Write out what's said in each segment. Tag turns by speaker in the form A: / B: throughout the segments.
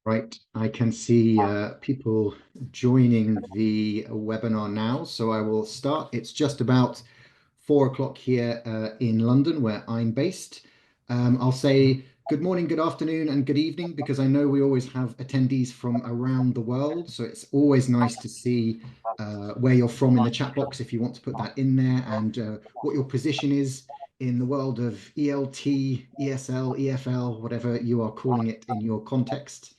A: Right, I can see people joining the webinar now, so I will start. It's just about 4 o'clock here in London, where I'm based. I'll say good morning, good afternoon, and good evening because I know we always have attendees from around the world, so it's always nice to see where you're from in the chat box if you want to put that in there and what your position is in the world of ELT, ESL, EFL, whatever you are calling it in your context.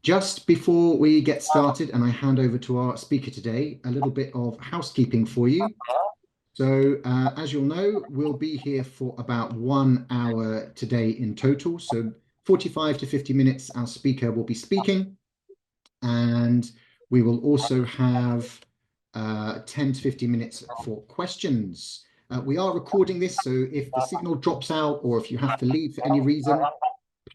A: Just before we get started and I hand over to our speaker today, a little bit of housekeeping for you. So as you'll know, we'll be here for about 1 hour today in total. So 45 to 50 minutes, our speaker will be speaking. And we will also have 10 to 50 minutes for questions. We are recording this, so if the signal drops out or if you have to leave for any reason,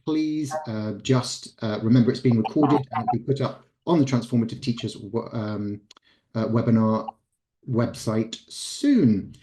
A: please just remember it's being recorded and it'll be put up on the Transformative Teachers webinar website soon.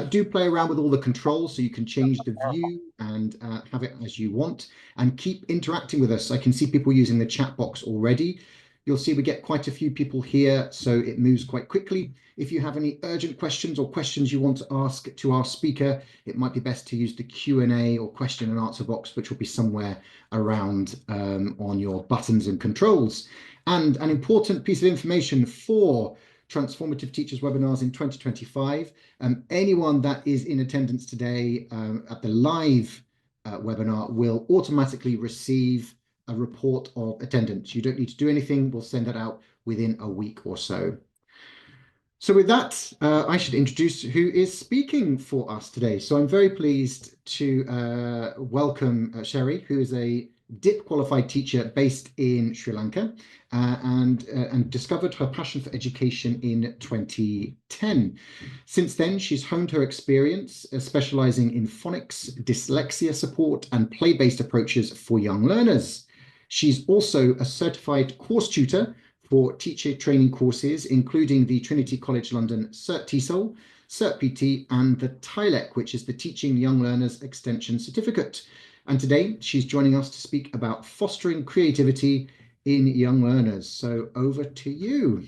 A: Do play around with all the controls so you can change the view and have it as you want, and keep interacting with us. I can see people using the chat box already. You'll see we get quite a few people here, so it moves quite quickly. If you have any urgent questions or questions you want to ask to our speaker, it might be best to use the Q&A or question and answer box, which will be somewhere around on your buttons and controls. And an important piece of information for Transformative Teachers webinars in 2025, anyone that is in attendance today at the live webinar will automatically receive a report of attendance. You don't need to do anything. We'll send that out within a week or so. So with that, I should introduce who is speaking for us today. So I'm very pleased to welcome Cherie, who is a DIP qualified teacher based in Sri Lanka and discovered her passion for education in 2010. Since then, she's honed her experience specializing in phonics, dyslexia support, and play-based approaches for young learners. She's also a certified course tutor for teacher training courses, including the Trinity College London Cert TESOL, Cert PT, and the TILEC, which is the Teaching Young Learners Extension Certificate. And today she's joining us to speak about fostering creativity in young learners. So over to you.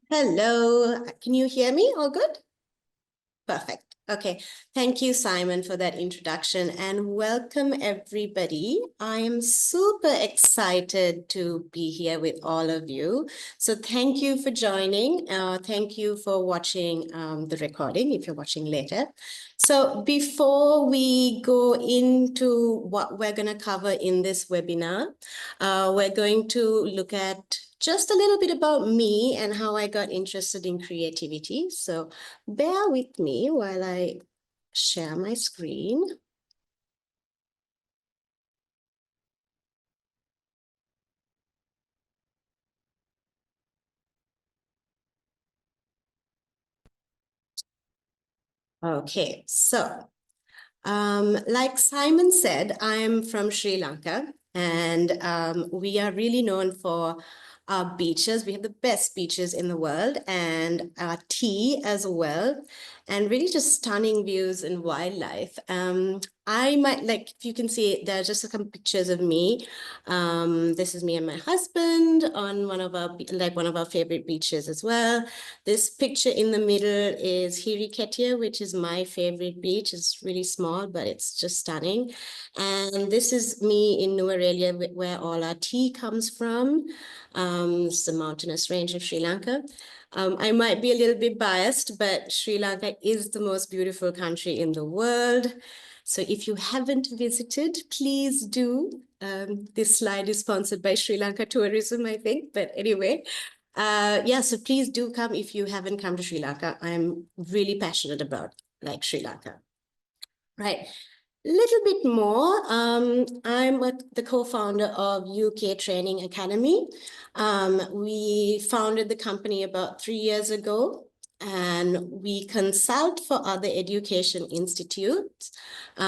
B: Hello, can you hear me? All good? Perfect. Okay, thank you, Simon, for that introduction, and welcome everybody. I am super excited to be here with all of you. So thank you for joining. Thank you for watching the recording if you're watching later. So before we go into what we're going to cover in this webinar, we're going to look at just a little bit about me and how I got interested in creativity. So bear with me while I share my screen. Okay, so like Simon said, I'm from Sri Lanka, and we are really known for our beaches. We have the best beaches in the world, and our tea as well, and really just stunning views and wildlife. I might, like, if you can see, there are just some pictures of me. This is me and my husband on one of our favorite beaches as well. This picture in the middle is Cherie, which is my favorite beach. It's really small, but it's just stunning. And this is me in Umagiliya, where all our tea comes from. It's the mountainous range of Sri Lanka. I might be a little bit biased, but Sri Lanka is the most beautiful country in the world. So if you haven't visited, please do. This slide is sponsored by Sri Lanka Tourism, I think. But anyway, yeah, so please do come if you haven't come to Sri Lanka. I'm really passionate about Sri Lanka. Right. Little bit more. I'm the co-founder of UK Training Academy. We founded the company about 3 years ago, and we consult for other education institutes. We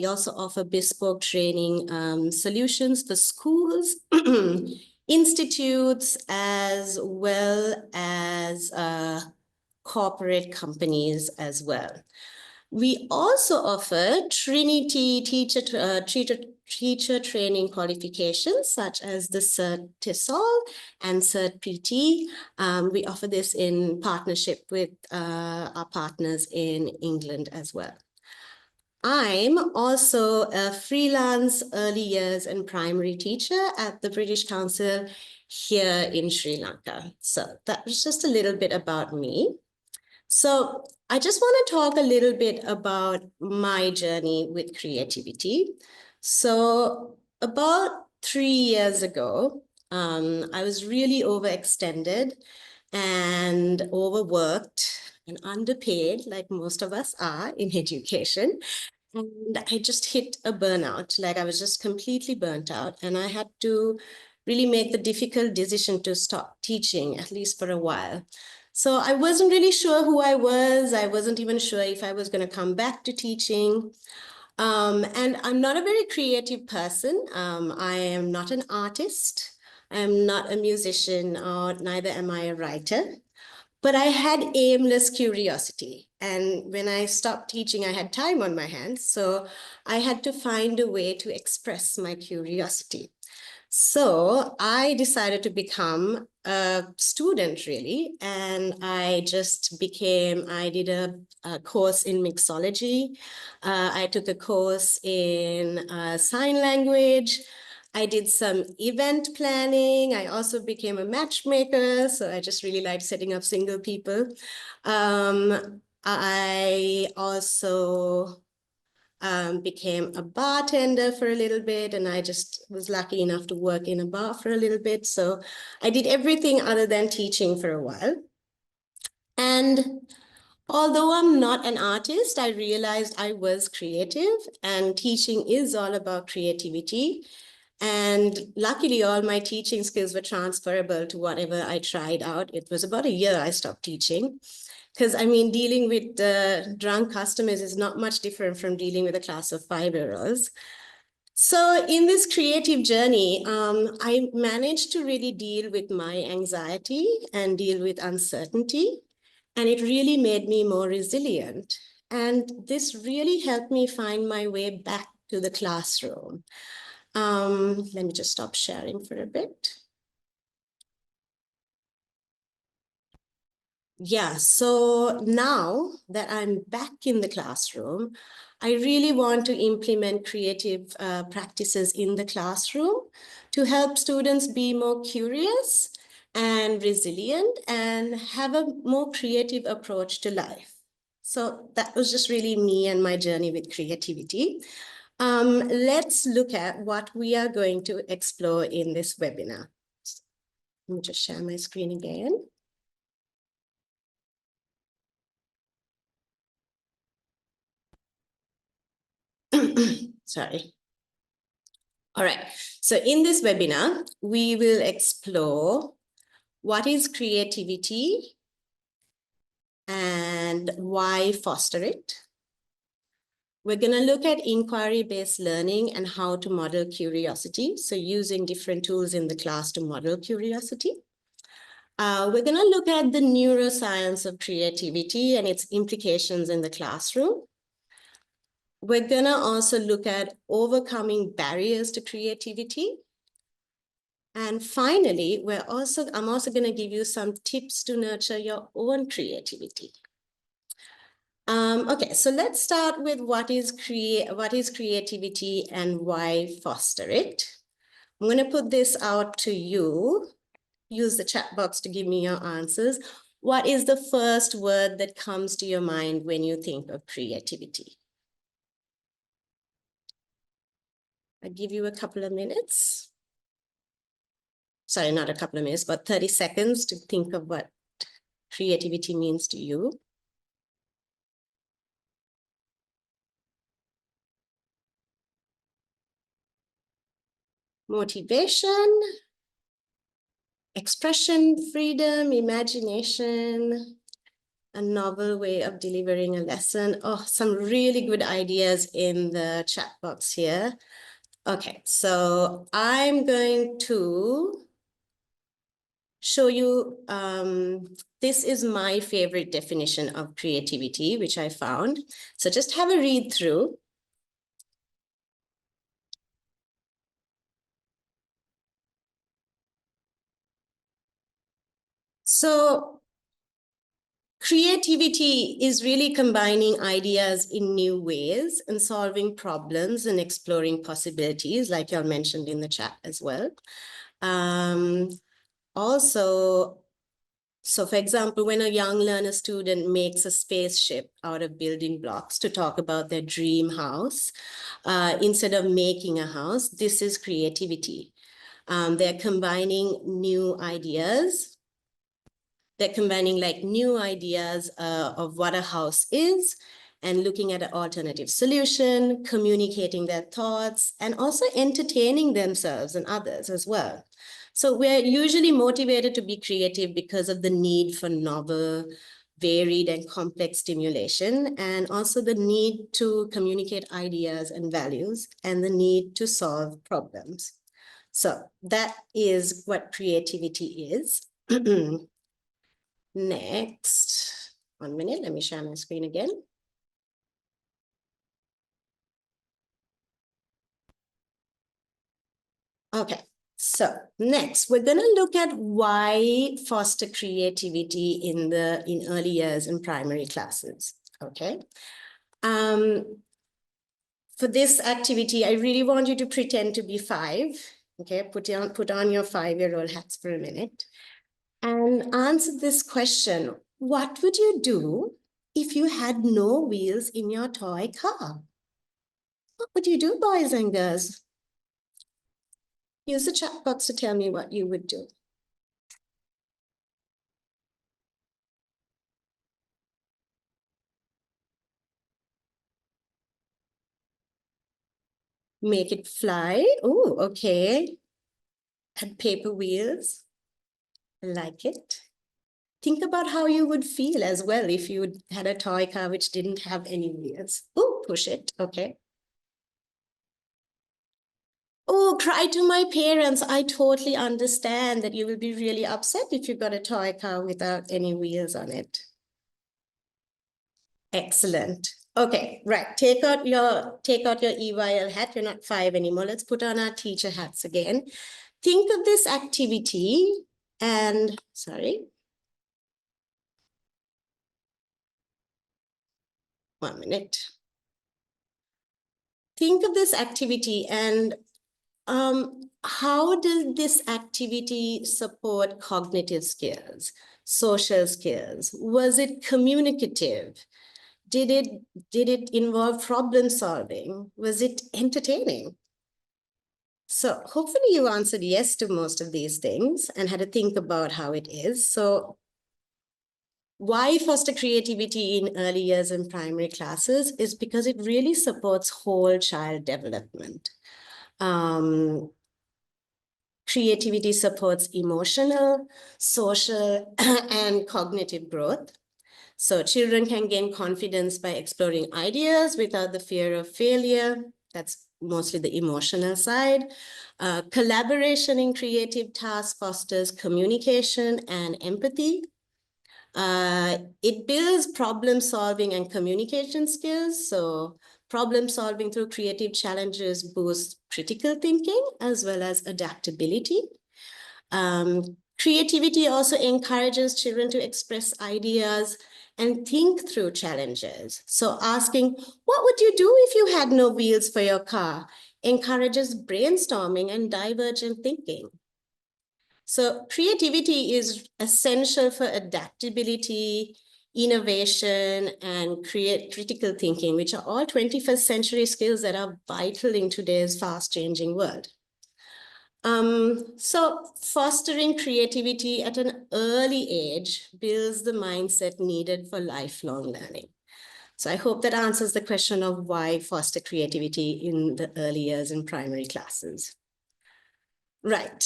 B: also offer bespoke training solutions for schools, institutes, as well as corporate companies as well. We also offer Trinity teacher training qualifications, such as the Cert TESOL and Cert PT. We offer this in partnership with our partners in England as well. I'm also a freelance early years and primary teacher at the British Council here in Sri Lanka. So that was just a little bit about me. So I just want to talk a little bit about my journey with creativity. So about 3 years ago, I was really overextended and overworked and underpaid, like most of us are in education. And I just hit a burnout, like I was just completely burnt out. And I had to really make the difficult decision to stop teaching, at least for a while. So I wasn't really sure who I was. I wasn't even sure if I was going to come back to teaching. And I'm not a very creative person. I am not an artist. I'm not a musician, or neither am I a writer. But I had aimless curiosity. And when I stopped teaching, I had time on my hands. So I had to find a way to express my curiosity. So I decided to become a student, really. And I did a course in mixology. I took a course in sign language. I did some event planning. I also became a matchmaker. So I just really liked setting up single people. I also became a bartender for a little bit, and I just was lucky enough to work in a bar for a little bit. So I did everything other than teaching for a while. And although I'm not an artist, I realized I was creative, and teaching is all about creativity. And luckily, all my teaching skills were transferable to whatever I tried out. It was about a year I stopped teaching. Because I mean, dealing with drunk customers is not much different from dealing with a class of 5-year-olds. So in this creative journey, I managed to really deal with my anxiety and deal with uncertainty. And it really made me more resilient. And this really helped me find my way back to the classroom. Let me just stop sharing for a bit. Yeah, so now that I'm back in the classroom, I really want to implement creative practices in the classroom to help students be more curious and resilient and have a more creative approach to life. So that was just really me and my journey with creativity. Let's look at what we are going to explore in this webinar. Let me just share my screen again. Sorry. All right, so in this webinar, we will explore what is creativity and why foster it. We're going to look at inquiry-based learning and how to model curiosity, so using different tools in the class to model curiosity. We're going to look at the neuroscience of creativity and its implications in the classroom. We're going to also look at overcoming barriers to creativity. And finally, I'm also going to give you some tips to nurture your own creativity. Okay, so let's start with what is creativity and why foster it. I'm going to put this out to you. Use the chat box to give me your answers. What is the first word that comes to your mind when you think of creativity? I'll give you a couple of minutes. Sorry, not a couple of minutes, but 30 seconds to think of what creativity means to you. Motivation, expression, freedom, imagination, a novel way of delivering a lesson. Oh, some really good ideas in the chat box here. Okay, so I'm going to show you, this is my favorite definition of creativity, which I found. So just have a read through. So creativity is really combining ideas in new ways and solving problems and exploring possibilities, like y'all mentioned in the chat as well. Also, so for example, when a young learner student makes a spaceship out of building blocks to talk about their dream house, instead of making a house, this is creativity. They're combining new ideas. They're combining like new ideas of what a house is and looking at an alternative solution, communicating their thoughts, and also entertaining themselves and others as well. So we're usually motivated to be creative because of the need for novel, varied, and complex stimulation, and also the need to communicate ideas and values, and the need to solve problems. So that is what creativity is. Next, 1 minute, let me share my screen again. Okay, so next we're going to look at why foster creativity in early years in primary classes. Okay. For this activity, I really want you to pretend to be 5. Okay, put on your 5-year-old hats for a minute and answer this question. What would you do if you had no wheels in your toy car? What would you do, boys and girls? Use the chat box to tell me what you would do. Make it fly. Oh, okay. Add paper wheels. I like it. Think about how you would feel as well if you had a toy car which didn't have any wheels. Oh, push it. Okay. Oh, cry to my parents. I totally understand that you will be really upset if you got a toy car without any wheels on it. Excellent. Okay, right. Take out your EYL hat. You're not 5 anymore. Let's put on our teacher hats again. Think of this activity and, sorry. 1 minute. Think of this activity and how does this activity support cognitive skills, social skills? Was it communicative? Did it involve problem solving? Was it entertaining? So hopefully you answered yes to most of these things and had to think about how it is. So why foster creativity in early years and primary classes is because it really supports whole child development. Creativity supports emotional, social, and cognitive growth. So children can gain confidence by exploring ideas without the fear of failure. That's mostly the emotional side. Collaboration in creative tasks fosters communication and empathy. It builds problem solving and communication skills. So problem solving through creative challenges boosts critical thinking as well as adaptability. Creativity also encourages children to express ideas and think through challenges. So asking, what would you do if you had no wheels for your car? Encourages brainstorming and divergent thinking. So creativity is essential for adaptability, innovation, and critical thinking, which are all 21st century skills that are vital in today's fast-changing world. So fostering creativity at an early age builds the mindset needed for lifelong learning. So I hope that answers the question of why foster creativity in the early years in primary classes. Right.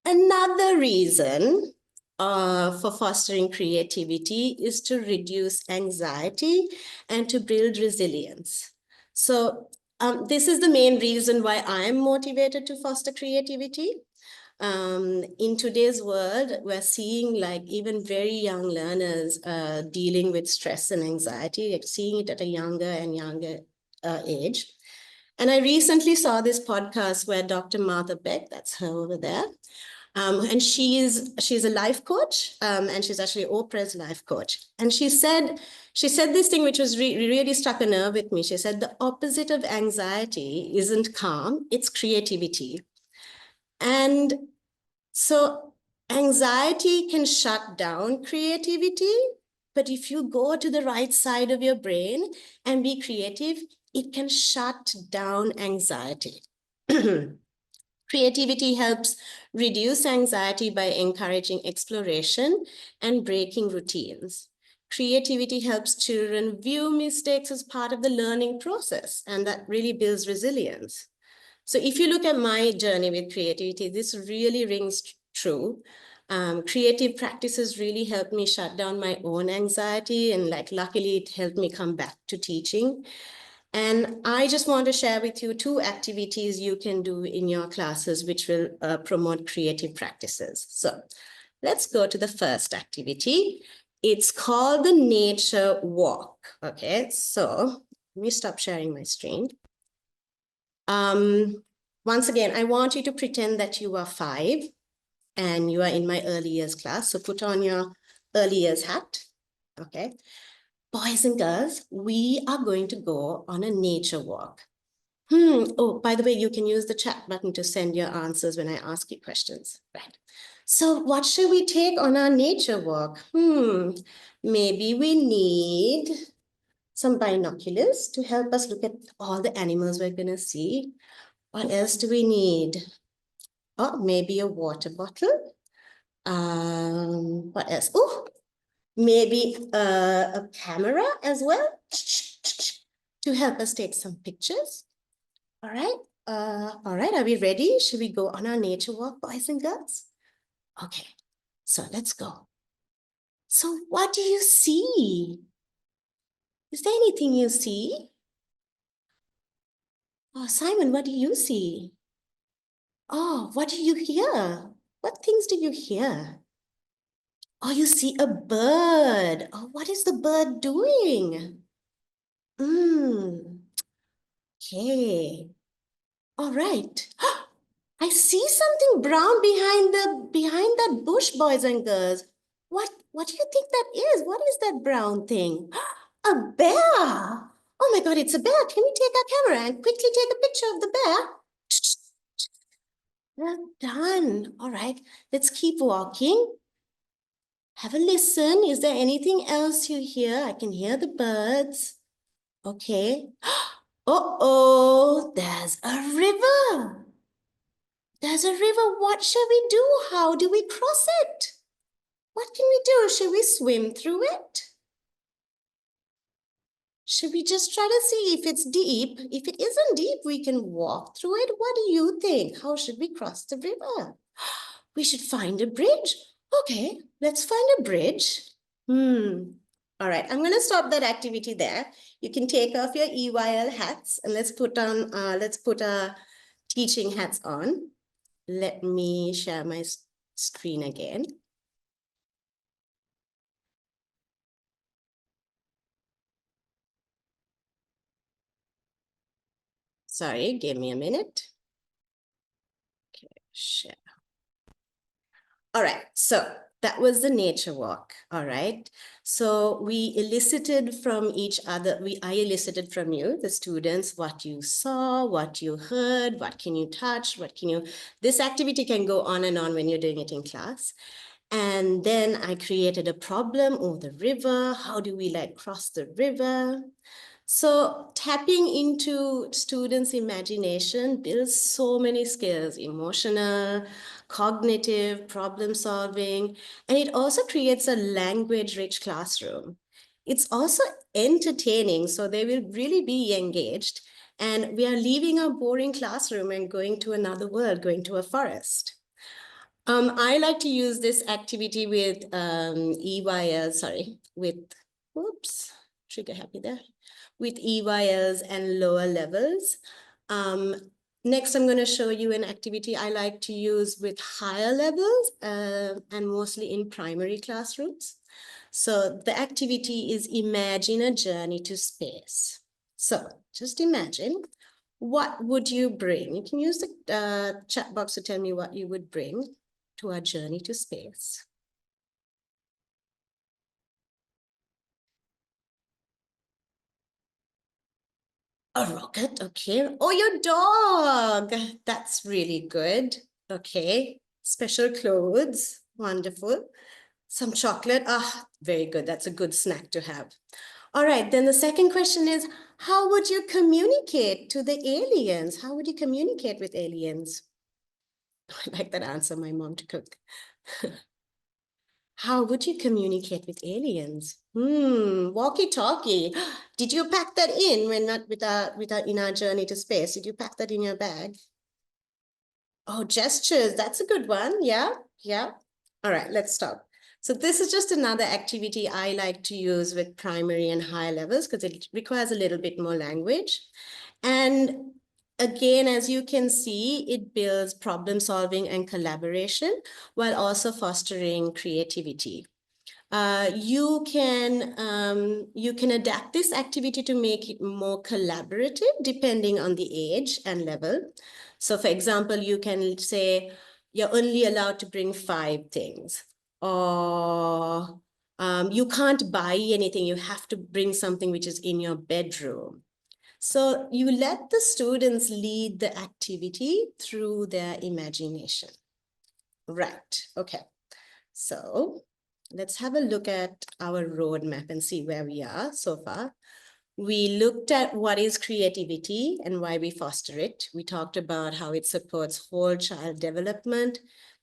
B: Another reason for fostering creativity is to reduce anxiety and to build resilience. So this is the main reason why I'm motivated to foster creativity. in today's world, we're seeing like even very young learners dealing with stress and anxiety, like seeing it at a younger and younger age. And I recently saw this podcast where Dr. Martha Beck, that's her over there, and she's a life coach, and she's actually Oprah's life coach. And she said this thing which was really struck a nerve with me. She said the opposite of anxiety isn't calm, it's creativity. And so anxiety can shut down creativity, but if you go to the right side of your brain and be creative, it can shut down anxiety. Creativity helps reduce anxiety by encouraging exploration and breaking routines. Creativity helps children view mistakes as part of the learning process, and that really builds resilience. So if you look at my journey with creativity, this really rings true. Creative practices really helped me shut down my own anxiety, and like luckily it helped me come back to teaching. And I just want to share with you 2 activities you can do in your classes which will promote creative practices. So let's go to the first activity. It's called the nature walk. Okay, so let me stop sharing my screen. Once again, I want you to pretend that you are 5 and you are in my early years class. So put on your early years hat. Okay. Boys and girls, we are going to go on a nature walk. Oh, by the way, you can use the chat button to send your answers when I ask you questions. Right. So what should we take on our nature walk? Maybe we need some binoculars to help us look at all the animals we're going to see. What else do we need? Oh, maybe a water bottle. What else? Oh, maybe a camera as well to help us take some pictures. All right. All right. Are we ready? Should we go on our nature walk, boys and girls? Okay. So let's go. So what do you see? Is there anything you see? Oh, Simon, what do you see? Oh, what do you hear? What things do you hear? Oh, you see a bird. Oh, what is the bird doing? Okay. All right. I see something brown behind that bush, boys and girls. What do you think that is? What is that brown thing? A bear. Oh my God, it's a bear. Can we take our camera and quickly take a picture of the bear? Well done. All right, let's keep walking. Have a listen. Is there anything else you hear? I can hear the birds. Okay. Uh-oh, there's a river. There's a river. What shall we do? How do we cross it? What can we do? Should we swim through it? Should we just try to see if it's deep? If it isn't deep, we can walk through it. What do you think? How should we cross the river? We should find a bridge. Okay, let's find a bridge. All right, I'm going to stop that activity there. You can take off your EYL hats and let's put our teaching hats on. Let me share my screen again. Sorry, give me a minute. Okay, share. All right, so that was the nature walk. All right. So we elicited from each other, I elicited from you, the students, what you saw, what you heard, what can you touch, this activity can go on and on when you're doing it in class. And then I created a problem, the river, how do we cross the river? So tapping into students' imagination builds so many skills, emotional, cognitive, problem solving, and it also creates a language-rich classroom. It's also entertaining, so they will really be engaged. And we are leaving our boring classroom and going to another world, going to a forest. I like to use this activity with trigger happy there, with EYLs and lower levels. Next, I'm going to show you an activity I like to use with higher levels and mostly in primary classrooms. So the activity is imagine a journey to space. So just imagine, what would you bring? You can use the chat box to tell me what you would bring to our journey to space. A rocket, okay. Oh, your dog. That's really good. Okay. Special clothes. Wonderful. Some chocolate. Ah, very good. That's a good snack to have. All right. Then the second question is, how would you communicate to the aliens? How would you communicate with aliens? I like that answer, my mom to cook. How would you communicate with aliens? Walkie-talkie. Did you pack that in when not in our journey to space? Did you pack that in your bag? Oh, gestures. That's a good one. Yeah, yeah. All right, let's stop. So this is just another activity I like to use with primary and higher levels because it requires a little bit more language. And again, as you can see, it builds problem solving and collaboration while also fostering creativity. You can adapt this activity to make it more collaborative depending on the age and level. So for example, you can say you're only allowed to bring 5 things, or you can't buy anything. You have to bring something which is in your bedroom. So you let the students lead the activity through their imagination. Right, okay. So let's have a look at our roadmap and see where we are so far. We looked at what is creativity and why we foster it. We talked about how it supports whole child development,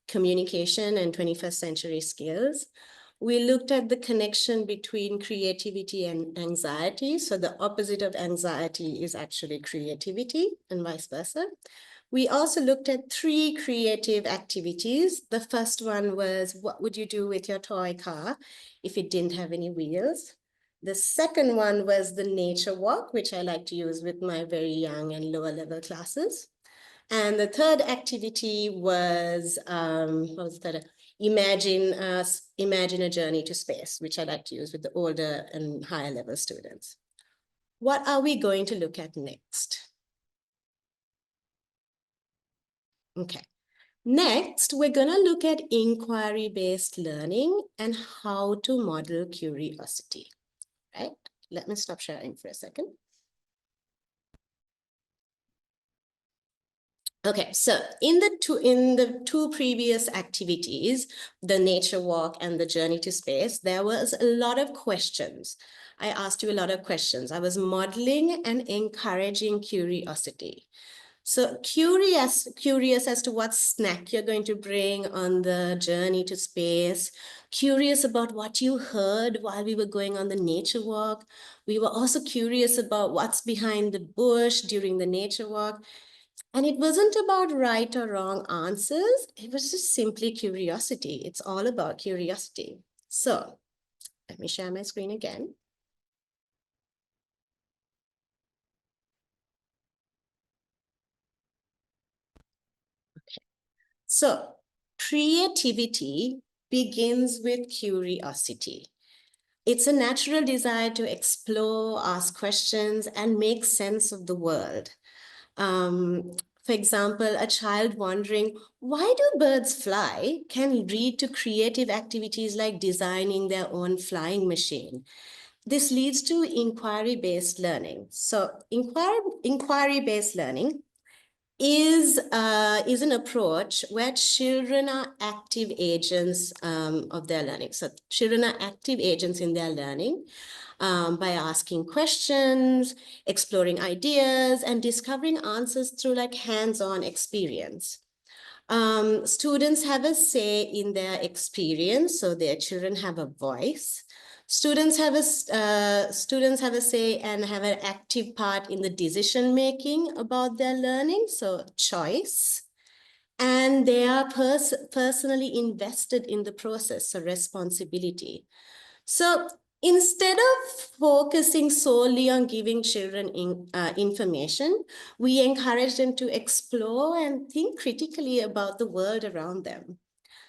B: communication, and 21st century skills. We looked at the connection between creativity and anxiety. So the opposite of anxiety is actually creativity and vice versa. We also looked at 3 creative activities. The first one was, what would you do with your toy car if it didn't have any wheels? The second one was the nature walk, which I like to use with my very young and lower level classes. And the third activity was, what was the third? Imagine a journey to space, which I like to use with the older and higher level students. What are we going to look at next? Okay. Next, we're going to look at inquiry-based learning and how to model curiosity, right? Let me stop sharing for a second. Okay, so in the two previous activities, the nature walk and the journey to space, there was a lot of questions. I asked you a lot of questions. I was modeling and encouraging curiosity. So curious as to what snack you're going to bring on the journey to space, curious about what you heard while we were going on the nature walk. We were also curious about what's behind the bush during the nature walk. And it wasn't about right or wrong answers. It was just simply curiosity. It's all about curiosity. So let me share my screen again. So creativity begins with curiosity. It's a natural desire to explore, ask questions, and make sense of the world. For example, a child wondering, why do birds fly, can lead to creative activities like designing their own flying machine. This leads to inquiry-based learning. So inquiry-based learning is an approach where children are active agents of their learning. So children are active agents in their learning by asking questions, exploring ideas, and discovering answers through like hands-on experience. Students have a say in their experience, so their children have a voice. Students have a say and have an active part in the decision making about their learning, so choice. And they are personally invested in the process, so responsibility. So Instead of focusing solely on giving children information, we encourage them to explore and think critically about the world around them.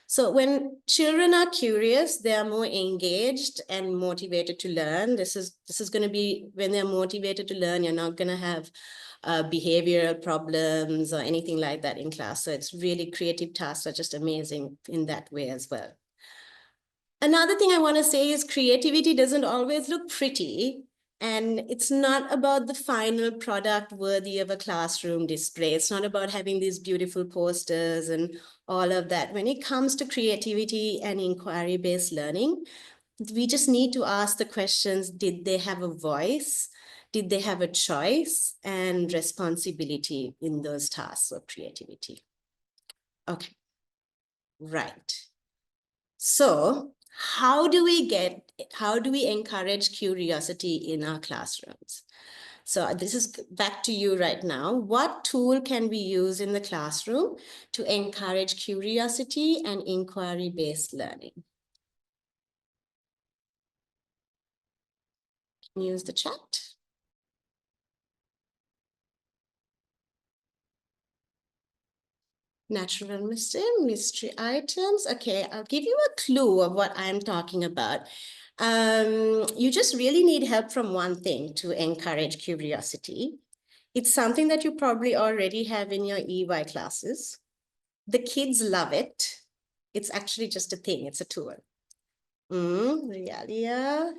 B: So when children are curious, they are more engaged and motivated to learn. This is going to be, when they're motivated to learn, you're not going to have behavioral problems or anything like that in class. So it's really, creative tasks are just amazing in that way as well. Another thing I want to say is creativity doesn't always look pretty, and it's not about the final product worthy of a classroom display. It's not about having these beautiful posters and all of that. When it comes to creativity and inquiry-based learning, we just need to ask the questions: did they have a voice? Did they have a choice and responsibility in those tasks of creativity? Okay, right. So how do we encourage curiosity in our classrooms? So this is back to you right now. What tool can we use in the classroom to encourage curiosity and inquiry-based learning? Use the chat. Natural mystery items. Okay, I'll give you a clue of what I'm talking about. You just really need help from one thing to encourage curiosity. It's something that you probably already have in your EY classes. The kids love it. It's actually just a thing. It's a tool. Realia.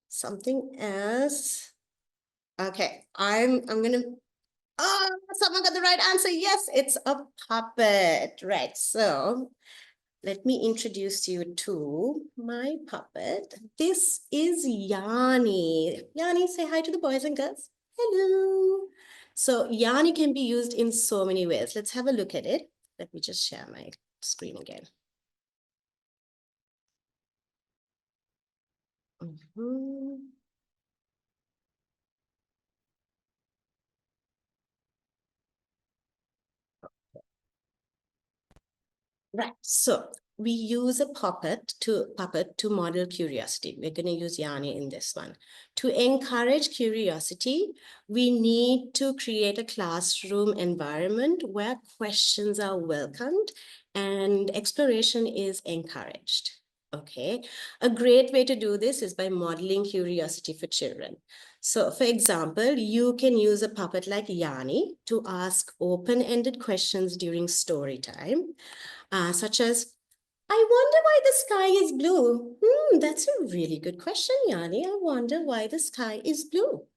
B: Something else. Okay, I'm gonna. Oh, someone got the right answer. Yes, it's a puppet. Right. So let me introduce you to my puppet. This is Yanni. Yanni, say hi to the boys and girls. Hello. So Yanni can be used in so many ways. Let's have a look at it. Let me just share my screen again. Right. So we use a puppet to model curiosity. We're going to use Yanni in this one. To encourage curiosity, we need to create a classroom environment where questions are welcomed and exploration is encouraged. Okay. A great way to do this is by modeling curiosity for children. So for example, you can use a puppet like Yanni to ask open-ended questions during story time. Such as, I wonder why the sky is blue. That's a really good question, Yanni. I wonder why the sky is blue.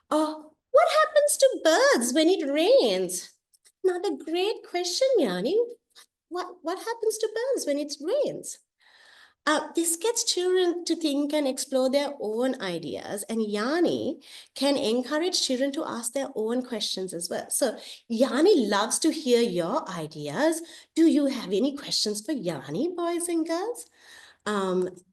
B: What happens to birds when it rains? Another great question, Yanni. What happens to birds when it rains? This gets children to think and explore their own ideas, and Yanni can encourage children to ask their own questions as well. So Yanni loves to hear your ideas. Do you have any questions for Yanni, boys and girls?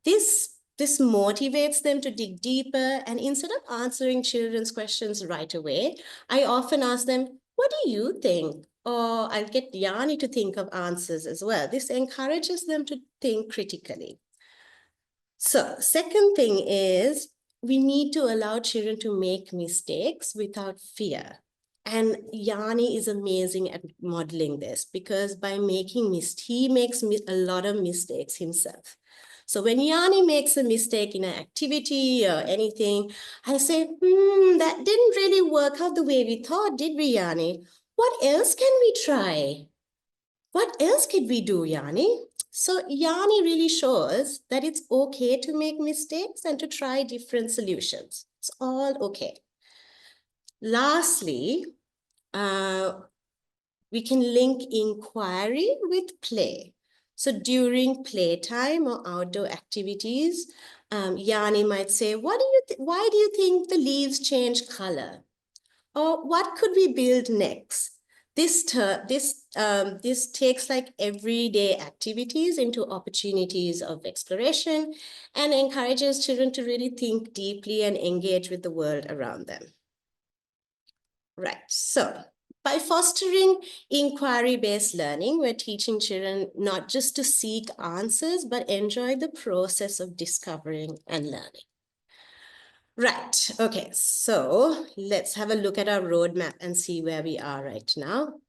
B: This motivates them to dig deeper, and instead of answering children's questions right away, I often ask them, what do you think? Or I'll get Yanni to think of answers as well. This encourages them to think critically. So second thing is we need to allow children to make mistakes without fear. And Yanni is amazing at modeling this because by making he makes a lot of mistakes himself. So when Yanni makes a mistake in an activity or anything, I say, that didn't really work out the way we thought, did we, Yanni? What else can we try? What else could we do, Yanni? So Yanni really shows that it's okay to make mistakes and to try different solutions. It's all okay. Lastly, we can link inquiry with play. So during playtime or outdoor activities, Yanni might say, why do you think the leaves change color? Or what could we build next? This takes like everyday activities into opportunities of exploration and encourages children to really think deeply and engage with the world around them. Right, so By fostering inquiry-based learning, we're teaching children not just to seek answers, but enjoy the process of discovering and learning. Right, okay, so let's have a look at our roadmap and see where we are right now.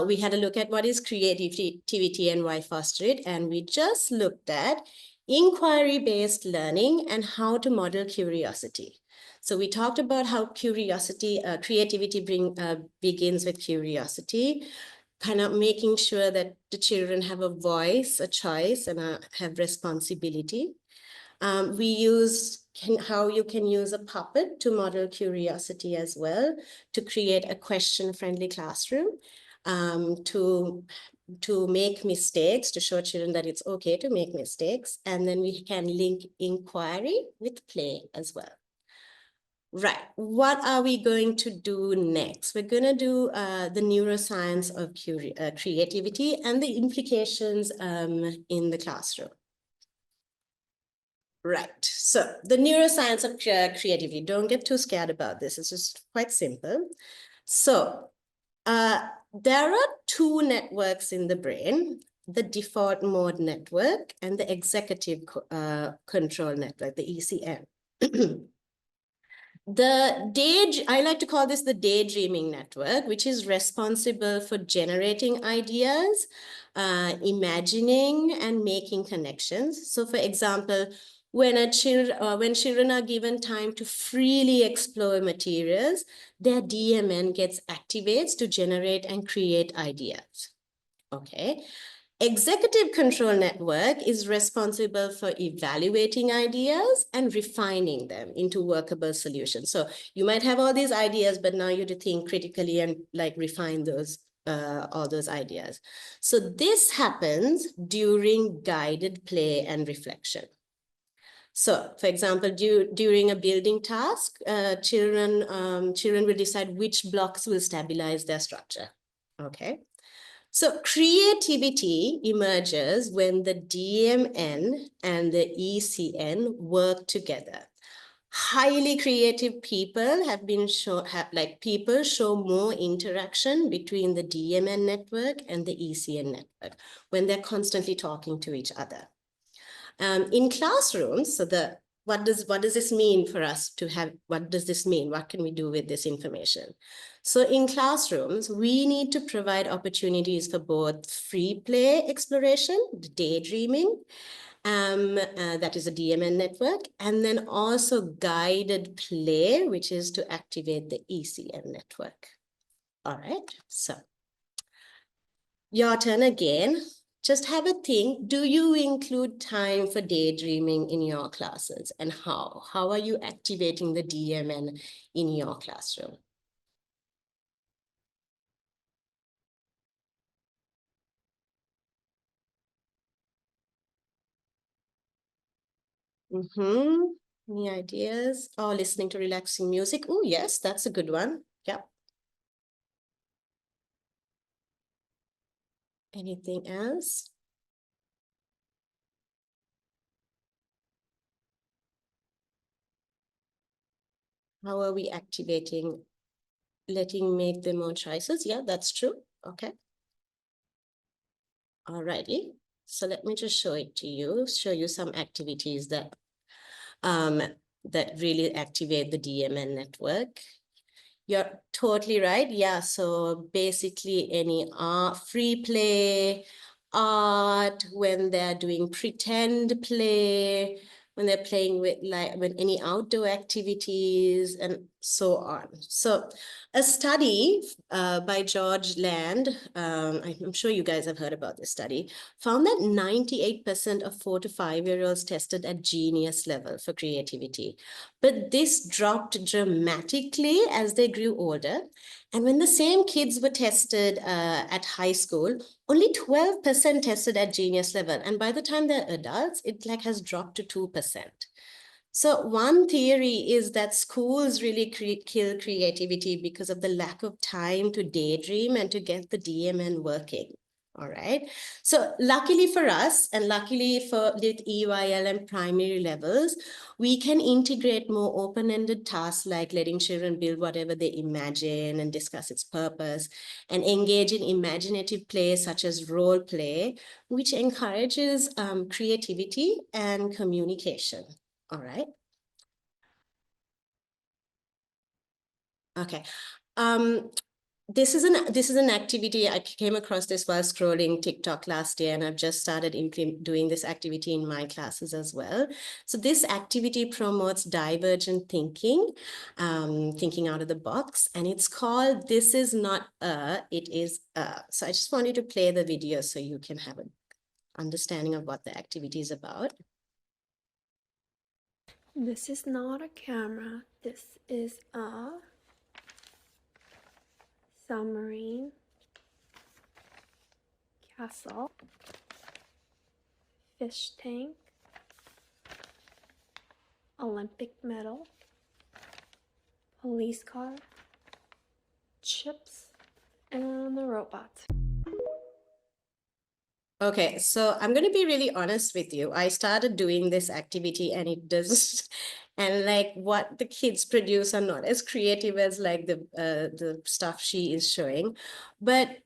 B: We had a look at what is creativity and why foster it, and we just looked at inquiry-based learning and how to model curiosity. So we talked about how creativity begins with curiosity, kind of making sure that the children have a voice, a choice, and have responsibility. We use how you can use a puppet to model curiosity as well, to create a question-friendly classroom, to make mistakes, to show children that it's okay to make mistakes. And then we can link inquiry with play as well. Right, what are we going to do next? We're going to do the neuroscience of creativity and the implications in the classroom. Right, so the neuroscience of creativity, don't get too scared about this. It's just quite simple. So there are two networks in the brain, the default mode network and the executive control network, the ECN. I like to call this the daydreaming network, which is responsible for generating ideas, imagining and making connections. So for example, when children are given time to freely explore materials, their DMN activates to generate and create ideas. Okay. Executive control network is responsible for evaluating ideas and refining them into workable solutions. So you might have all these ideas, but now you have to think critically and like refine those all those ideas. So this happens during guided play and reflection. So, for example, during a building task, children will decide which blocks will stabilize their structure. Okay. So creativity emerges when the DMN and the ECN work together. Highly creative people people show more interaction between the DMN network and the ECN network when they're constantly talking to each other. In classrooms, so what does this mean for us to have, what does this mean? What can we do with this information? So in classrooms, we need to provide opportunities for both free play exploration, daydreaming, that is a DMN network, and then also guided play, which is to activate the ECN network. All right, so your turn again. Just have a think, do you include time for daydreaming in your classes, and how? How are you activating the DMN in your classroom? Any ideas? Oh, listening to relaxing music. Oh, yes, that's a good one. Yeah. Anything else? How are we activating, make them more choices? Yeah, that's true. Okay. All righty. So let me just show it to you, show you some activities that really activate the DMN network. You're totally right. Yeah, so basically any free play, art, when they're doing pretend play, when they're playing with when any outdoor activities and so on. So a study by George Land, I'm sure you guys have heard about this study, found that 98% of 4 to 5-year-olds tested at genius level for creativity. But this dropped dramatically as they grew older. And when the same kids were tested at high school, only 12% tested at genius level. And by the time they're adults, it has dropped to 2%. So one theory is that schools really kill creativity because of the lack of time to daydream and to get the DMN working. All right. So luckily for us, and luckily for with EYL and primary levels, we can integrate more open-ended tasks like letting children build whatever they imagine and discuss its purpose, and engage in imaginative play such as role play, which encourages creativity and communication. All right. Okay. This is an activity. I came across this while scrolling TikTok last year, and I've just started doing this activity in my classes as well. So this activity promotes divergent thinking, thinking out of the box, and it's called "This is not a, it is a." So I just want you to play the video so you can have an understanding of what the activity is about.
C: This is not a camera. This is a submarine, castle, fish tank, Olympic medal, police car, chips, and a robot.
B: Okay, so I'm going to be really honest with you. I started doing this activity and it does, and like what the kids produce are not as creative as like the stuff she is showing. But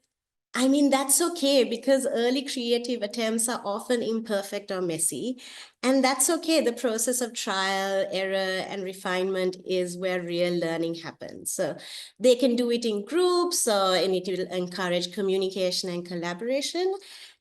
B: I mean, that's okay because early creative attempts are often imperfect or messy. And that's okay. The process of trial, error, and refinement is where real learning happens. So they can do it in groups, and it will encourage communication and collaboration.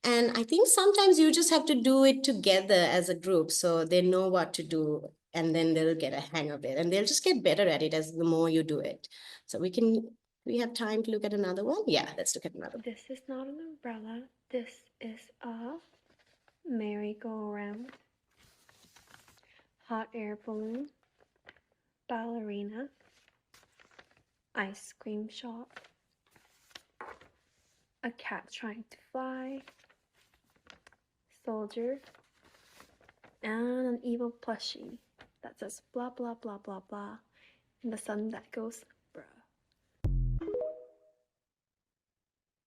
B: And I think sometimes you just have to do it together as a group so they know what to do and then they'll get a hang of it and they'll just get better at it as the more you do it. So we have time to look at another one? Yeah, let's look at another one.
C: This is not an umbrella. This is a merry-go-round, hot air balloon, ballerina, ice cream shop, a cat trying to fly, soldier, and an evil plushie that says blah blah blah blah blah, and the sun that goes bruh.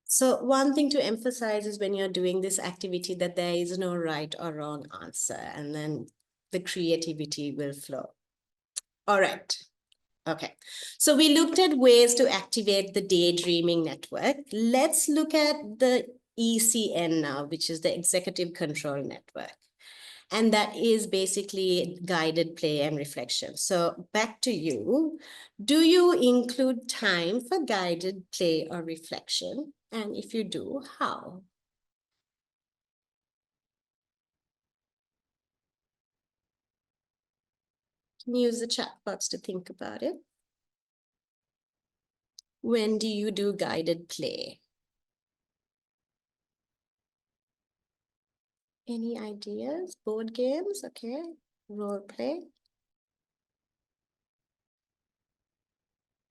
B: So one thing to emphasize is when you're doing this activity that there is no right or wrong answer, and then the creativity will flow. All right. Okay. So we looked at ways to activate the daydreaming network. Let's look at the ECN now, which is the Executive Control Network. And that is basically guided play and reflection. So back to you. Do you include time for guided play or reflection? And if you do, how? Can you use the chat box to think about it? When do you do guided play? Any ideas? Board games? Okay. Role play?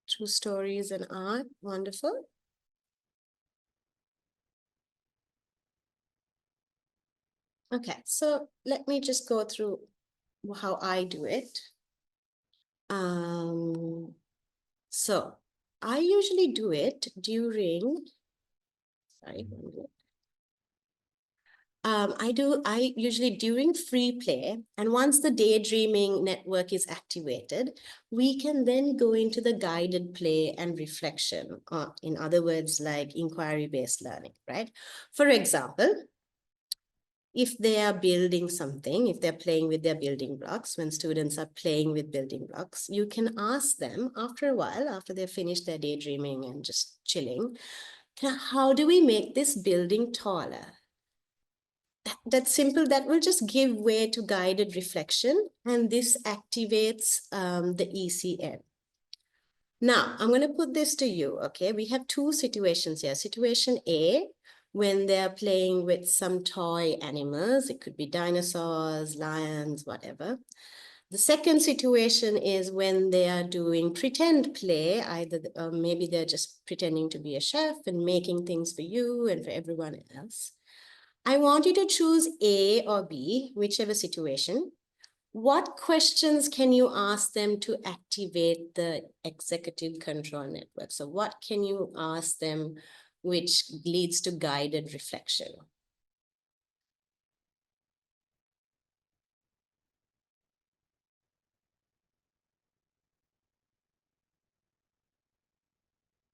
B: True stories and art. Wonderful. Okay, so let me just go through how I do it. So I usually do it during, sorry, I usually during free play, and once the daydreaming network is activated, we can then go into the guided play and reflection, or in other words, like inquiry-based learning, right? For example, if they are building something, if they're playing with their building blocks, when students are playing with building blocks, you can ask them after a while, after they've finished their daydreaming and just chilling, how do we make this building taller? That's simple. That will just give way to guided reflection, and this activates the ECN. Now, I'm going to put this to you, okay? We have two situations here. Situation A, when they're playing with some toy animals, it could be dinosaurs, lions, whatever. The second situation is when they are doing pretend play, either maybe they're just pretending to be a chef and making things for you and for everyone else. I want you to choose A or B, whichever situation. What questions can you ask them to activate the executive control network? So what can you ask them which leads to guided reflection.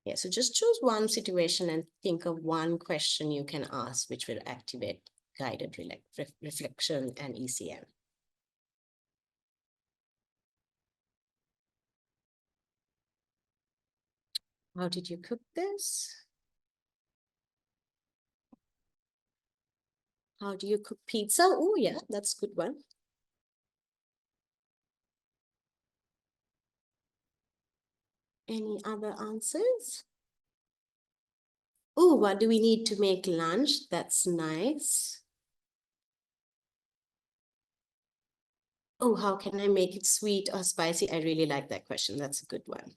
B: Yeah, so just choose one situation and think of one question you can ask, which will activate guided reflection and ECM. How did you cook this? How do you cook pizza? Oh, yeah, that's a good one. Any other answers? Oh, what do we need to make lunch? That's nice. Oh, how can I make it sweet or spicy? I really like that question. That's a good one.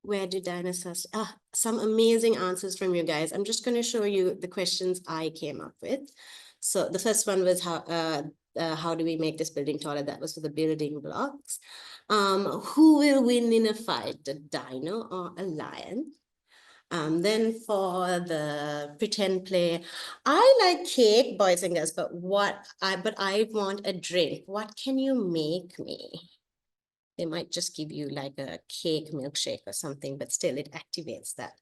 B: Where do dinosaurs? Some amazing answers from you guys. I'm just going to show you the questions I came up with. So the first one was how do we make this building taller? That was for the building blocks. Who will win in a fight, a dino or a lion? Then for the pretend play, I like cake, boys and girls, but I want a drink. What can you make me? They might just give you like a cake milkshake or something, but still it activates that.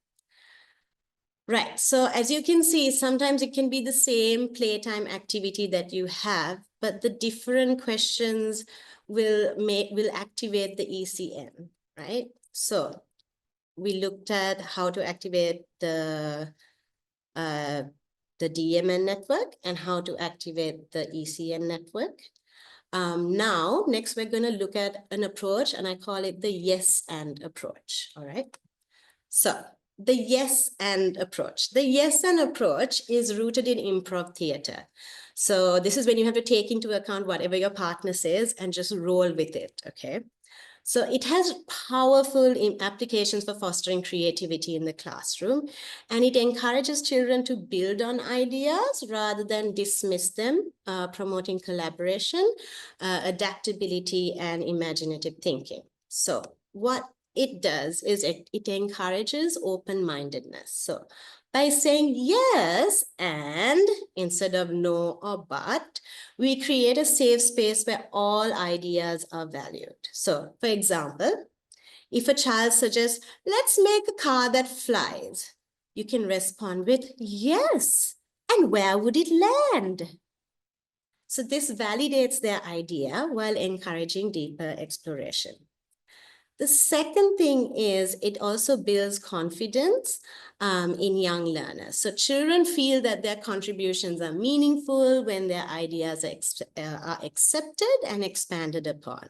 B: Right, so as you can see, sometimes it can be the same playtime activity that you have, but the different questions will activate the ECM, right? So we looked at how to activate the DMN network and how to activate the ECN network. Now, next we're going to look at an approach, and I call it the yes and approach, all right? So the yes and approach. The yes and approach is rooted in improv theater. So this is when you have to take into account whatever your partner says and just roll with it, okay? So it has powerful applications for fostering creativity in the classroom, and it encourages children to build on ideas rather than dismiss them, promoting collaboration, adaptability, and imaginative thinking. So what it does is it encourages open-mindedness. So by saying yes and instead of no or but, we create a safe space where all ideas are valued. So for example, if a child suggests, let's make a car that flies, you can respond with yes. And where would it land? So this validates their idea while encouraging deeper exploration. The second thing is it also builds confidence in young learners. So children feel that their contributions are meaningful when their ideas are accepted and expanded upon.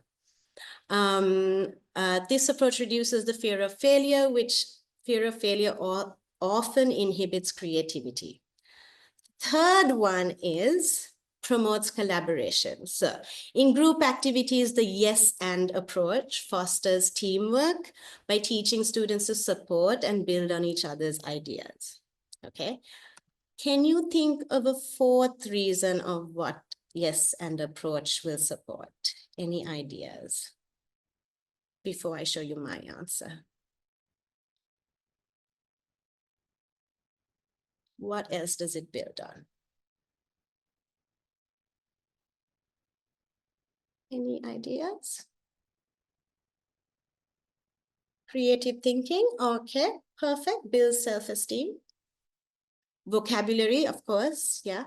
B: This approach reduces the fear of failure, which fear of failure often inhibits creativity. Third one is promotes collaboration. So in group activities, the yes and approach fosters teamwork by teaching students to support and build on each other's ideas. Okay. Can you think of a fourth reason of what yes and approach will support? Any ideas before I show you my answer? What else does it build on? Any ideas? Creative thinking, okay, perfect, builds self-esteem. Vocabulary, of course, yeah.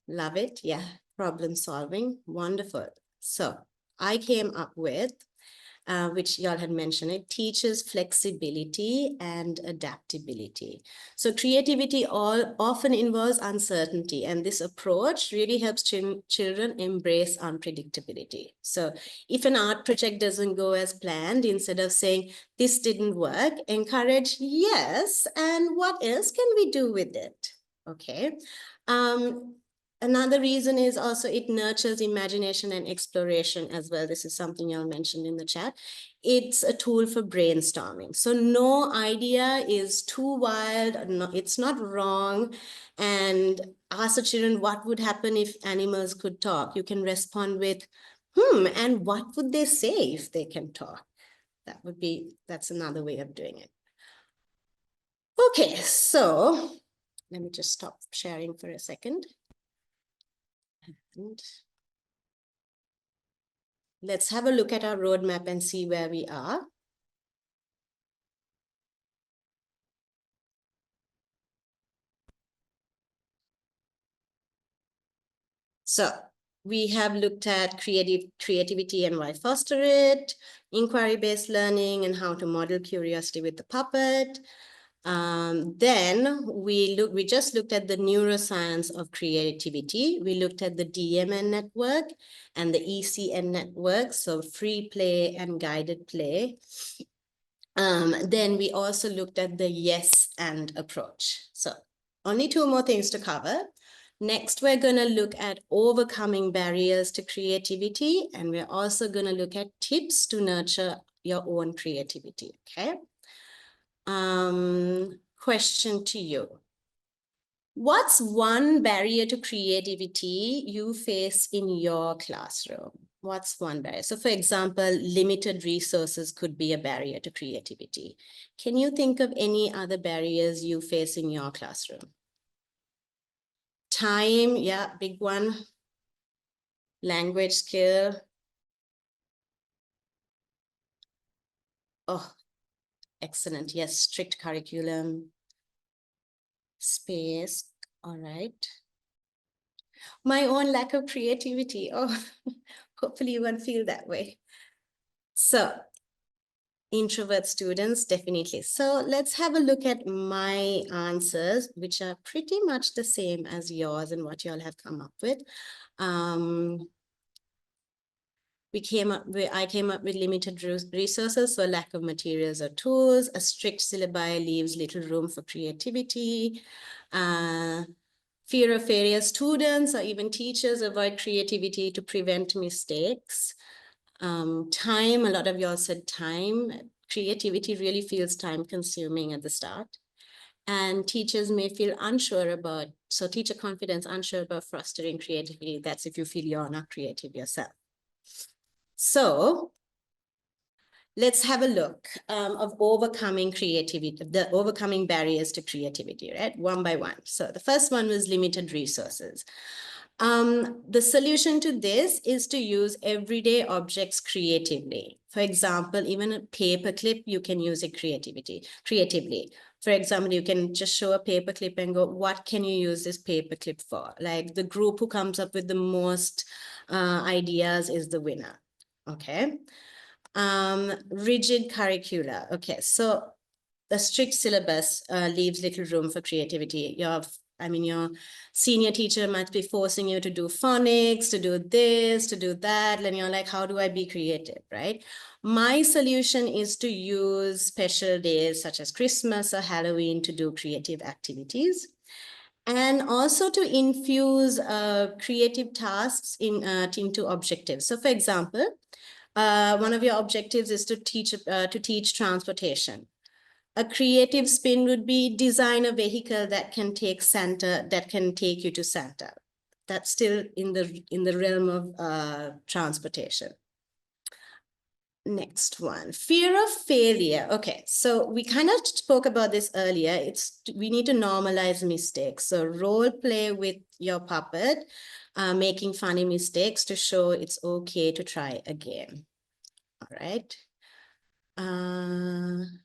B: Love it, yeah. Problem solving, wonderful. So I came up with, which y'all had mentioned, it teaches flexibility and adaptability. So creativity often involves uncertainty, and this approach really helps children embrace unpredictability. So if an art project doesn't go as planned, instead of saying, this didn't work, encourage, yes, and what else can we do with it? Okay. Another reason is also it nurtures imagination and exploration as well. This is something y'all mentioned in the chat. It's a tool for brainstorming. So no idea is too wild, no, it's not wrong. And ask the children what would happen if animals could talk. You can respond with, And what would they say if they can talk? That's another way of doing it. Okay, so let me just stop sharing for a second. And let's have a look at our roadmap and see where we are. So we have looked at creativity and why foster it, inquiry-based learning and how to model curiosity with the puppet. Then we just looked at the neuroscience of creativity. We looked at the DMN network and the ECN network, so free play and guided play. Then we also looked at the yes and approach. So only 2 more things to cover. Next, we're going to look at overcoming barriers to creativity, and we're also going to look at tips to nurture your own creativity, okay? Question to you. What's one barrier to creativity you face in your classroom? What's one barrier? So for example, limited resources could be a barrier to creativity. Can you think of any other barriers you face in your classroom? Time, yeah, big one. Language skill. Oh, excellent. Yes, strict curriculum. Space, all right. My own lack of creativity. Oh, hopefully you won't feel that way. So introvert students, definitely. So let's have a look at my answers, which are pretty much the same as yours and what you all have come up with. I came up with limited resources, so lack of materials or tools. A strict syllabi leaves little room for creativity. Fear of failure, students or even teachers avoid creativity to prevent mistakes. Time, a lot of y'all said time. Creativity really feels time consuming at the start. And teachers may feel unsure about, so teacher confidence, unsure about fostering creativity. That's if you feel you're not creative yourself. So let's have a look of overcoming creativity, the overcoming barriers to creativity, right? One by one. So the first one was limited resources. The solution to this is to use everyday objects creatively. For example, even a paper clip, you can use it creatively. For example, you can just show a paper clip and go, what can you use this paper clip for? Like the group who comes up with the most ideas is the winner, okay? Rigid curricula. Okay, so the strict syllabus leaves little room for creativity. Your senior teacher might be forcing you to do phonics, to do this, to do that, and you're like, how do I be creative, right? My solution is to use special days such as Christmas or Halloween to do creative activities. And also to infuse creative tasks into objectives. So for example, one of your objectives is to teach transportation. A creative spin would be design a vehicle that can take you to Santa. That's still in the realm of transportation. Next one, fear of failure. Okay, so we kind of spoke about this earlier. We need to normalize mistakes. So role play with your puppet, making funny mistakes to show it's okay to try again. All right. 1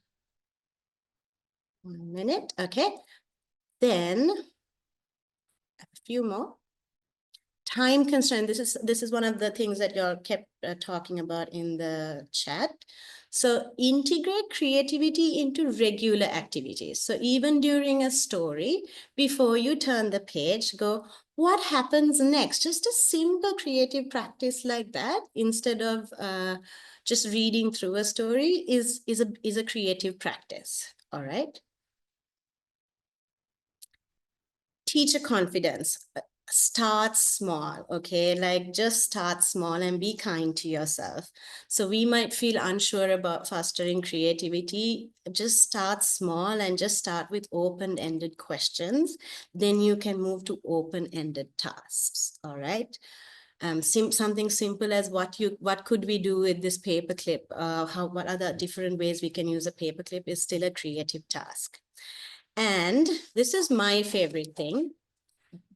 B: minute. Okay. Then a few more. Time constraint. This is one of the things that y'all kept talking about in the chat. So integrate creativity into regular activities. So even during a story, before you turn the page, go, what happens next? Just a simple creative practice like that, instead of just reading through a story, is a creative practice. All right. Teacher confidence. Start small, okay? Like just start small and be kind to yourself. So we might feel unsure about fostering creativity. Just start small and just start with open-ended questions. Then you can move to open-ended tasks, all right? something simple as what could we do with this paperclip? What are the different ways we can use a paperclip is still a creative task. And this is my favorite thing.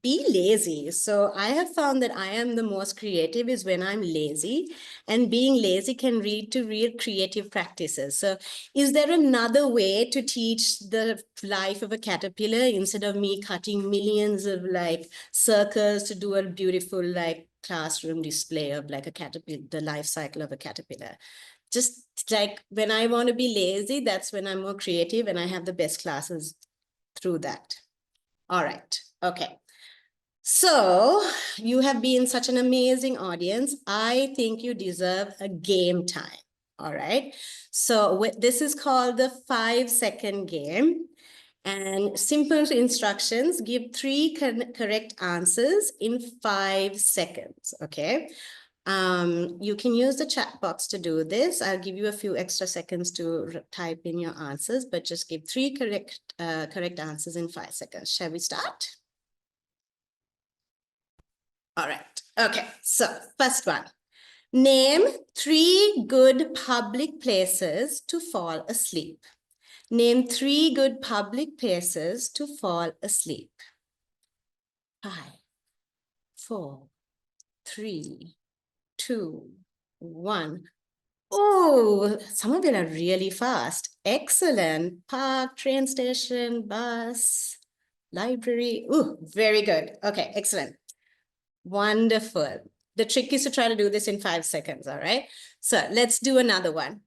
B: Be lazy. So I have found that I am the most creative is when I'm lazy, and being lazy can lead to real creative practices. So is there another way to teach the life of a caterpillar instead of me cutting millions of like circles to do a beautiful like classroom display of like a caterpillar, the life cycle of a caterpillar? Just like when I want to be lazy, that's when I'm more creative and I have the best classes through that. All right. Okay. So you have been such an amazing audience. I think you deserve a game time. All right. So this is called the 5-second game. And simple instructions, give 3 correct answers in 5 seconds. Okay. You can use the chat box to do this. I'll give you a few extra seconds to type in your answers, but just give 3 correct answers in 5 seconds. Shall we start? All right. Okay. So first one, name 3 good public places to fall asleep. Name 3 good public places to fall asleep. 5, 4, 3, 2, 1. Oh, some of them are really fast. Excellent. Park, train station, bus, library. Oh, very good. Okay, excellent. Wonderful. The trick is to try to do this in 5 seconds, all right? So let's do another one.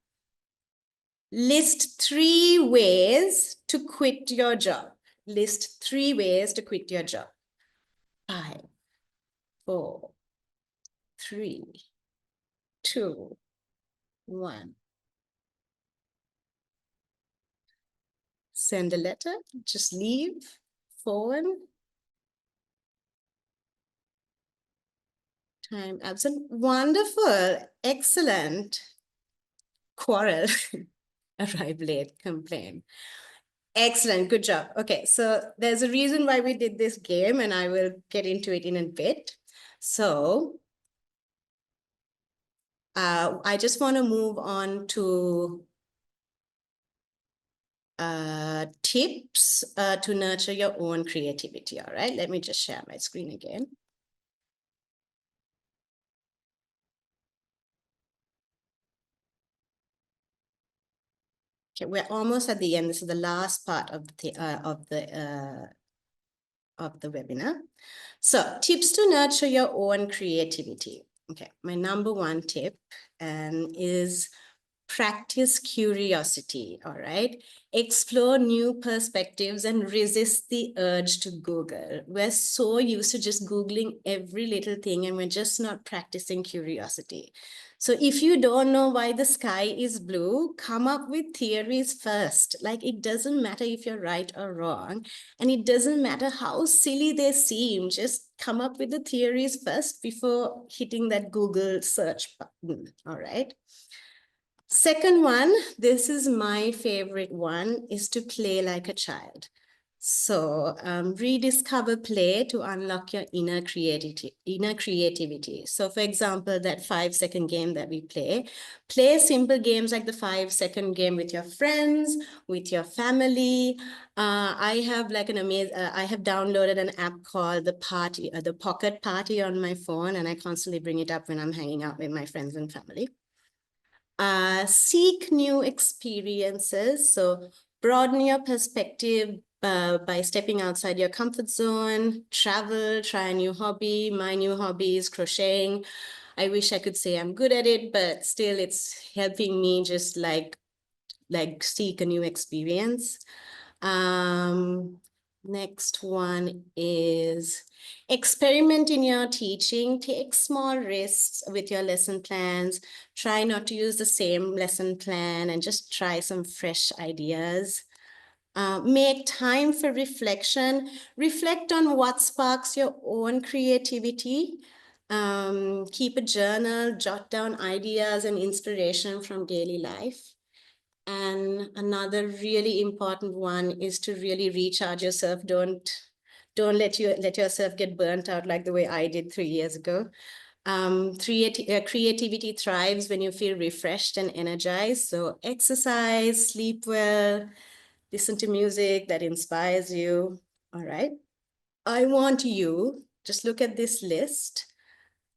B: List 3 ways to quit your job. List 3 ways to quit your job. 5, 4, 3, 2, 1. Send a letter, just leave, phone. Time absent. Wonderful. Excellent. Quarrel. Arrive late. Complain. Excellent. Good job. Okay. So there's a reason why we did this game, and I will get into it in a bit. So I just want to move on to tips to nurture your own creativity. All right. Let me just share my screen again. Okay, we're almost at the end. This is the last part of the webinar. So tips to nurture your own creativity. Okay, my number 1 tip is practice curiosity, all right? Explore new perspectives and resist the urge to Google. We're so used to just Googling every little thing and we're just not practicing curiosity. So if you don't know why the sky is blue, come up with theories first. Like it doesn't matter if you're right or wrong, and it doesn't matter how silly they seem, just come up with the theories first before hitting that Google search button, all right? Second one, this is my favorite one, is to play like a child. So rediscover play to unlock your inner creativity. So for example, that 5-second game that we play simple games like the 5-second game with your friends, with your family. I have like I have downloaded an app called the Pocket Party on my phone, and I constantly bring it up when I'm hanging out with my friends and family. Seek new experiences. So broaden your perspective by stepping outside your comfort zone, travel, try a new hobby. My new hobby is crocheting. I wish I could say I'm good at it, but still it's helping me just like seek a new experience. Next one is experiment in your teaching. Take small risks with your lesson plans. Try not to use the same lesson plan and just try some fresh ideas. Make time for reflection. Reflect on what sparks your own creativity. Keep a journal, jot down ideas and inspiration from daily life. And another really important one is to really recharge yourself. Don't let yourself get burnt out like the way I did 3 years ago. Creativity thrives when you feel refreshed and energized. So exercise, sleep well, listen to music that inspires you. All right. I want you just look at this list,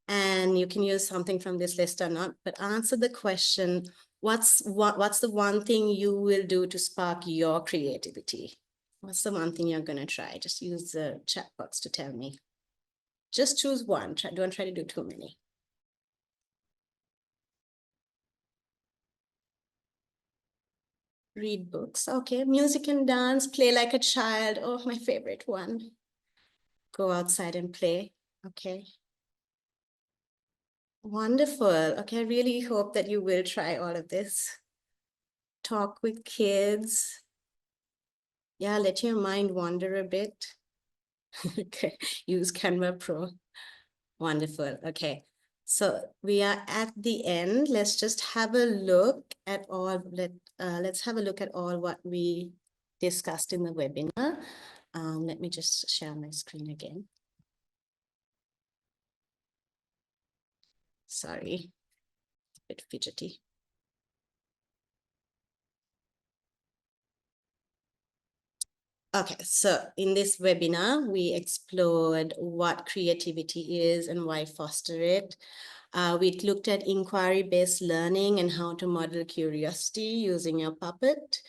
B: and you can use something from this list or not, but answer the question, what's the one thing you will do to spark your creativity? What's the one thing you're going to try? Just use the chat box to tell me. Just choose one. Don't try to do too many. Read books. Okay. Music and dance. Play like a child. Oh, my favorite one. Go outside and play. Okay. Wonderful. Okay. I really hope that you will try all of this. Talk with kids. Yeah, let your mind wander a bit. Okay. Use Canva Pro. Wonderful. Okay. So we are at the end. Let's just have a look at all. Let's have a look at all what we discussed in the webinar. Let me just share my screen again. Sorry, a bit fidgety. Okay, so in this webinar, we explored what creativity is and why foster it. We looked at inquiry-based learning and how to model curiosity using your puppet.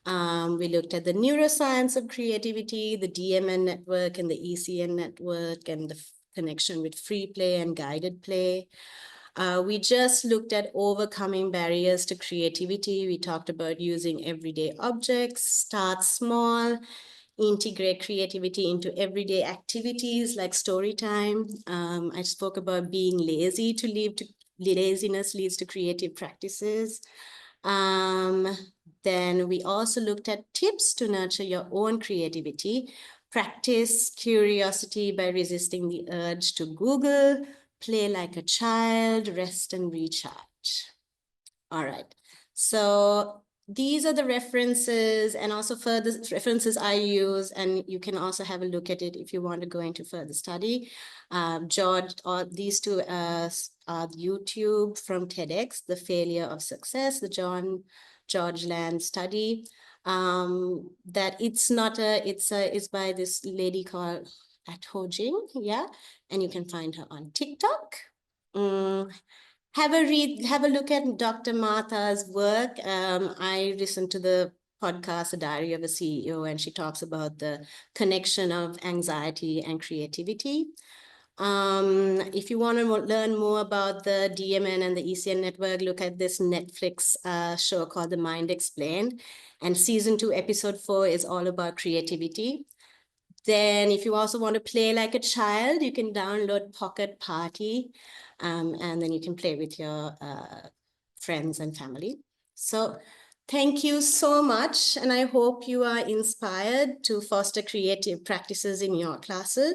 B: We looked at the neuroscience of creativity, the DMN network and the ECN network, and the connection with free play and guided play. We just looked at overcoming barriers to creativity. We talked about using everyday objects, start small, integrate creativity into everyday activities like story time. I spoke about being lazy laziness leads to creative practices. Then we also looked at tips to nurture your own creativity. Practice curiosity by resisting the urge to Google, play like a child, rest and recharge. All right. So these are the references and also further references I use, and you can also have a look at it if you want to go into further study. George, or these two are YouTube from TEDx, The Failure of Success, the George Land study. That it's by this lady called At Ho Jing, yeah, and you can find her on TikTok. Have a look at Dr. Martha's work. I listened to the podcast, The Diary of a CEO, and she talks about the connection of anxiety and creativity. If you want to learn more about the DMN and the ECN network, look at this Netflix show called The Mind Explained. And season 2, episode 4 is all about creativity. Then if you also want to play like a child, you can download Pocket Party, and then you can play with your friends and family. So thank you so much, and I hope you are inspired to foster creative practices in your classes.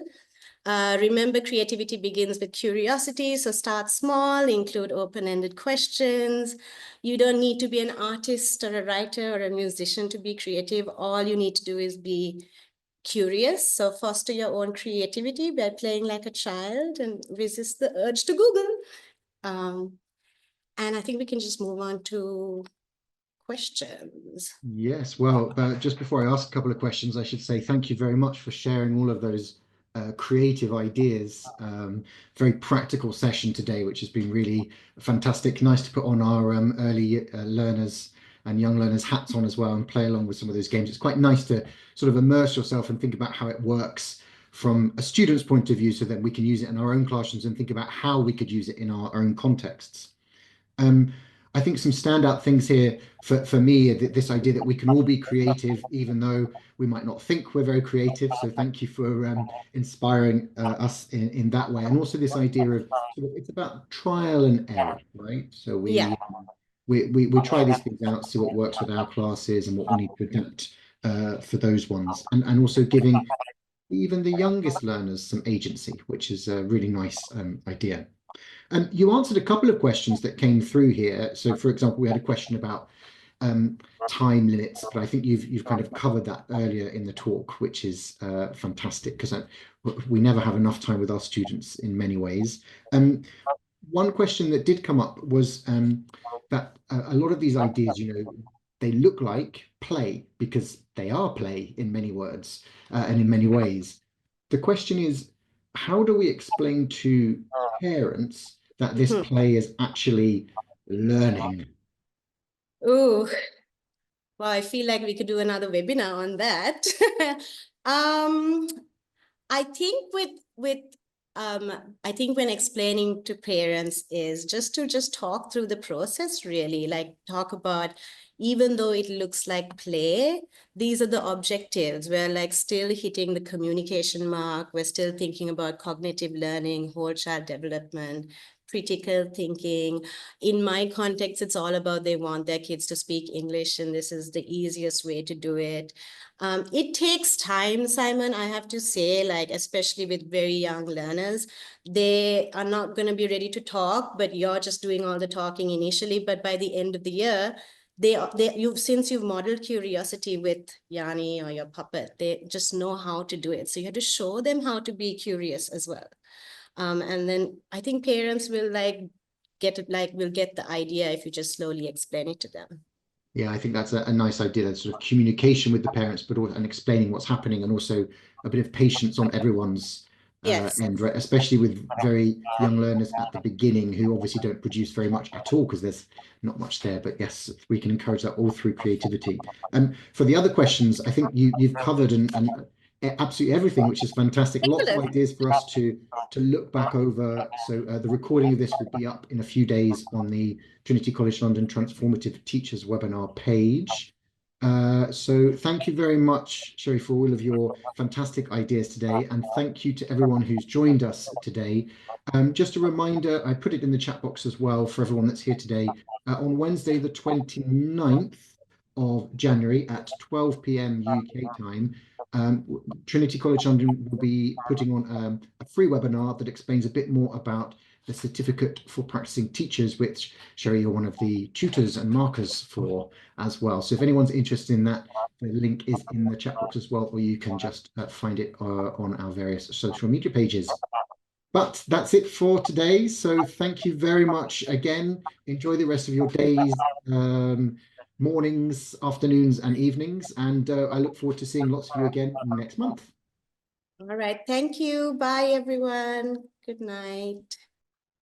B: Remember, creativity begins with curiosity, so start small, include open-ended questions. You don't need to be an artist or a writer or a musician to be creative. All you need to do is be curious. So foster your own creativity by playing like a child and resist the urge to Google. And I think we can just move on to questions.
A: Yes, well, just before I ask a couple of questions, I should say thank you very much for sharing all of those creative ideas. Very practical session today, which has been really fantastic. Nice to put on our early learners and young learners hats on as well and play along with some of those games. It's quite nice to sort of immerse yourself and think about how it works from a student's point of view so that we can use it in our own classrooms and think about how we could use it in our own contexts. I think some standout things here for me are this idea that we can all be creative, even though we might not think we're very creative. So thank you for inspiring us in that way. And also this idea of it's about trial and error, right? So
B: Yeah.
A: we try these things out, see what works with our classes and what we need to adapt for those ones. And also giving even the youngest learners some agency, which is a really nice idea. You answered a couple of questions that came through here. So, for example, we had a question about time limits, but I think you've kind of covered that earlier in the talk, which is fantastic, because we never have enough time with our students in many ways. One question that did come up was that a lot of these ideas, they look like play because they are play in many words and in many ways. The question is, how do we explain to parents that this play is actually learning?
B: Ooh, well, I feel like we could do another webinar on that. I think I think when explaining to parents is just to talk through the process, really, like talk about, even though it looks like play, these are the objectives. We're like still hitting the communication mark. We're still thinking about cognitive learning, whole child development, critical thinking. In my context, it's all about they want their kids to speak English, and this is the easiest way to do it. It takes time, Simon, I have to say, like, especially with very young learners, they are not going to be ready to talk, but you're just doing all the talking initially. But by the end of the year, since you've modeled curiosity with Yanni or your puppet, they just know how to do it. So you have to show them how to be curious as well. And then I think parents will get the idea if you just slowly explain it to them.
A: Yeah, I think that's a nice idea, that sort of communication with the parents, but also and explaining what's happening, and also a bit of patience on everyone's
B: Yes.
A: end, right? Especially with very young learners at the beginning, who obviously don't produce very much at all because there's not much there. But yes, we can encourage that all through creativity. For the other questions, I think you've covered and absolutely everything, which is fantastic. Lots of
B: Excellent.
A: ideas for us to look back over. So the recording of this will be up in a few days on the Trinity College London Transformative Teachers webinar page. So thank you very much, Cherie, for all of your fantastic ideas today. And thank you to everyone who's joined us today. Just a reminder, I put it in the chat box as well for everyone that's here today. On Wednesday, the 29th of January at 12 p.m. UK time, Trinity College London will be putting on a free webinar that explains a bit more about the certificate for practicing teachers, which Cherie, you're one of the tutors and markers for as well. So if anyone's interested in that, the link is in the chat box as well, or you can just find it on our various social media pages. But that's it for today. So thank you very much again. Enjoy the rest of your days, mornings, afternoons, and evenings. And I look forward to seeing lots of you again next month.
B: All right. Thank you. Bye, everyone. Good night.